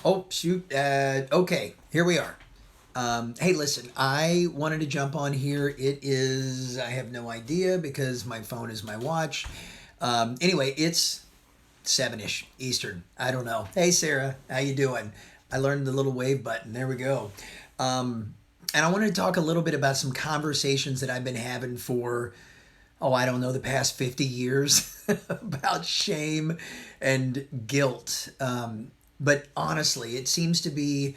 Oh, shoot. Okay, here we are. Hey, listen, I wanted to jump on here. I have no idea because my phone is my watch. Anyway, it's 7-ish Eastern. I don't know. Hey, Sarah, how you doing? I learned the little wave button. There we go. And I wanted to talk a little bit about some conversations that I've been having for, oh, I don't know, the past 50 years about shame and guilt. But honestly, it seems to be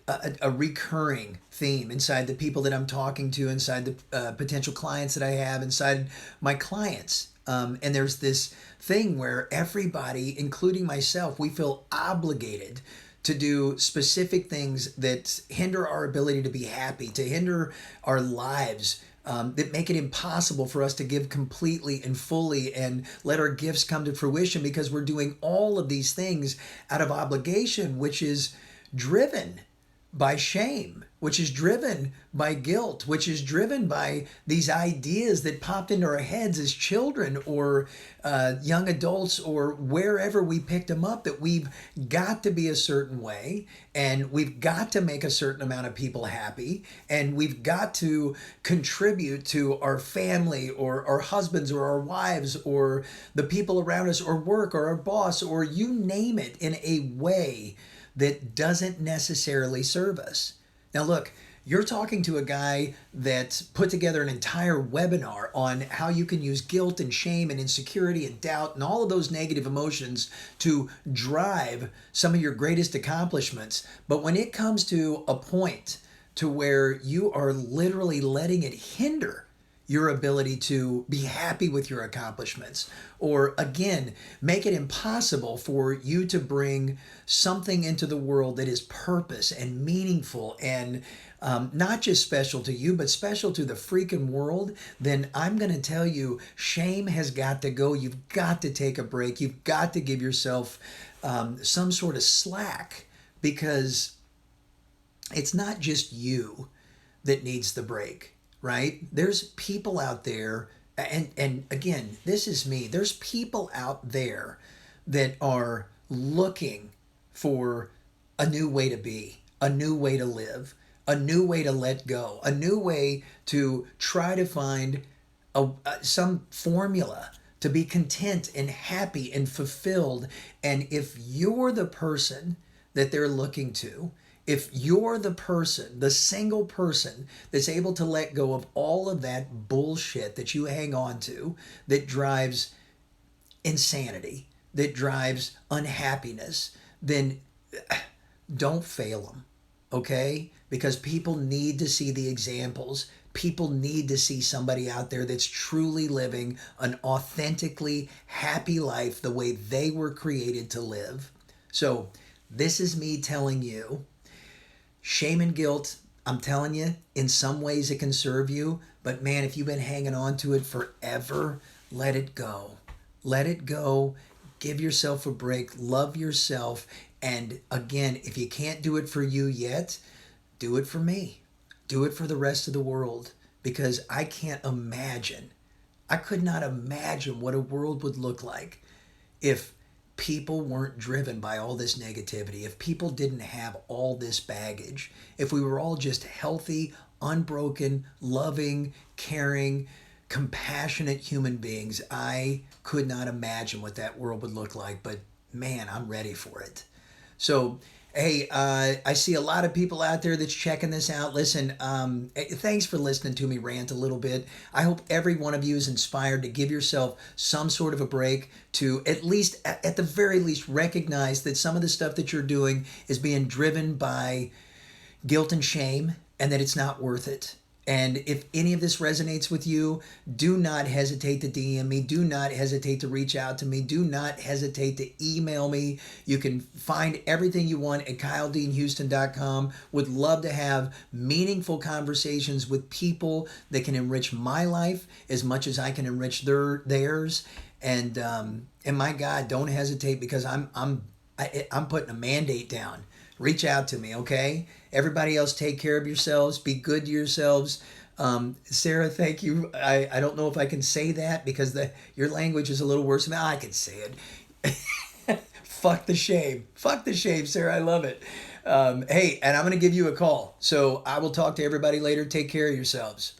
a recurring theme inside the people that I'm talking to, inside the potential clients that I have, inside my clients. And there's this thing where everybody, including myself, we feel obligated to do specific things that hinder our ability to be happy, to hinder our lives, that make it impossible for us to give completely and fully and let our gifts come to fruition because we're doing all of these things out of obligation, which is driven by shame, which is driven by guilt, which is driven by these ideas that popped into our heads as children or young adults or wherever we picked them up, that we've got to be a certain way and we've got to make a certain amount of people happy and we've got to contribute to our family or our husbands or our wives or the people around us or work or our boss or you name it in a way that doesn't necessarily serve us. Now, look, you're talking to a guy that put together an entire webinar on how you can use guilt and shame and insecurity and doubt and all of those negative emotions to drive some of your greatest accomplishments. But when it comes to a point to where you are literally letting it hinder your ability to be happy with your accomplishments, or again, make it impossible for you to bring something into the world that is purpose and meaningful and not just special to you, but special to the freaking world, then I'm going to tell you shame has got to go. You've got to take a break. You've got to give yourself some sort of slack because it's not just you that needs the break, right? There's people out there, and again, this is me. There's people out there that are looking for a new way to be, a new way to live, a new way to let go, a new way to try to find some formula to be content and happy and fulfilled. And if you're the person that they're looking to, if you're the person, the single person that's able to let go of all of that bullshit that you hang on to that drives insanity, that drives unhappiness, then don't fail them, okay? Because people need to see the examples. People need to see somebody out there that's truly living an authentically happy life the way they were created to live. So, this is me telling you shame and guilt, I'm telling you, in some ways it can serve you, but man, if you've been hanging on to it forever, let it go. Let it go. Give yourself a break. Love yourself. And again, if you can't do it for you yet, do it for me. Do it for the rest of the world because I can't imagine. I could not imagine what a world would look like if people weren't driven by all this negativity, if people didn't have all this baggage, if we were all just healthy, unbroken, loving, caring, compassionate human beings, I could not imagine what that world would look like. But man, I'm ready for it. So, hey, I see a lot of people out there that's checking this out. Listen, thanks for listening to me rant a little bit. I hope every one of you is inspired to give yourself some sort of a break to at least, at the very least, recognize that some of the stuff that you're doing is being driven by guilt and shame and that it's not worth it. And if any of this resonates with you, do not hesitate to DM me. Do not hesitate to reach out to me. Do not hesitate to email me. You can find everything you want at kyledeanhouston.com. Would love to have meaningful conversations with people that can enrich my life as much as I can enrich theirs. And my God, don't hesitate because I'm putting a mandate down. Reach out to me, okay? Everybody else, take care of yourselves. Be good to yourselves. Sarah, thank you. I don't know if I can say that because your language is a little worse than I can say it. Fuck the shame. Fuck the shame, sir. I love it. Hey, and I'm going to give you a call. So I will talk to everybody later. Take care of yourselves.